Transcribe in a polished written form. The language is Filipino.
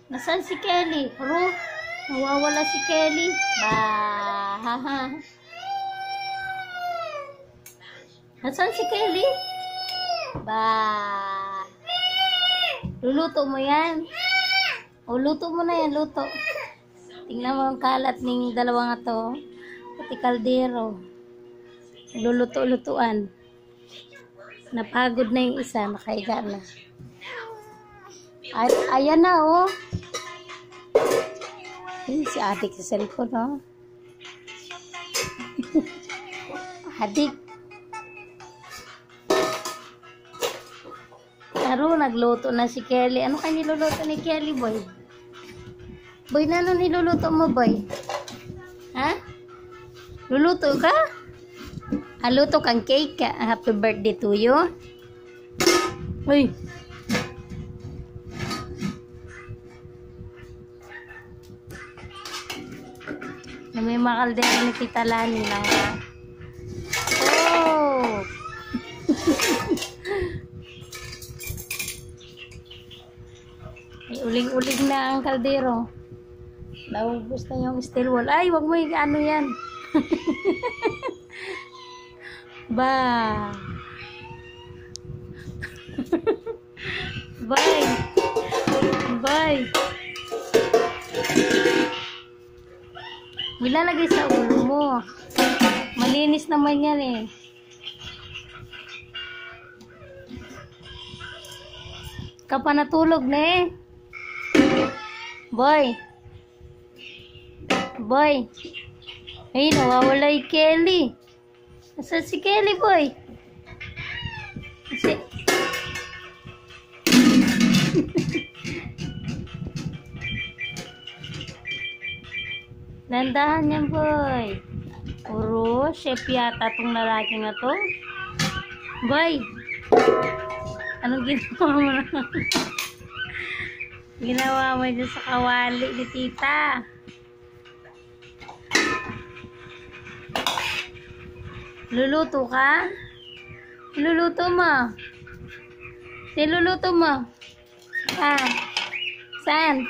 Nasaan si Kelly? Ru? Nawawala si Kelly. Nasaan si Kelly? Luluto mo yan. O, luto mo na yan, luto. Tingnan mo ang kalat ng dalawang ato. Pati kaldero. Luluto-lutuan. Napagod na yung isa, nakahiga na. Ayan na, oh. Si adik sa cellphone, oh. Adik. Laro, nagluto na si Kelly. Ano kayo niluluto ni Kelly, boy? Boy, na ano niluluto mo, boy? Ha? Luluto ka? Luto kang cake. Happy birthday to you. Uy. May makaldera ni Tita Lani lang, ha? Oh! Ay, uling-uling na ang kaldero. Naubos na yung steel wool. Ay, wag mo yung ano yan. Bye. Bye. Ilalagay sa ulo mo. Malinis naman yan eh. Kapanatulog na eh. Boy. Boy. Ay, nawawala yung Kelly. Nasaan si Kelly, boy? Kasi... Dandahan yan, boy. Puro, chef yata tong lalaki na to. Boy. Anong ginawa mo na? Ginawa mo dyan sa kawali ni tita. Luluto ka? Luluto mo? Siluluto mo? Ah, saan?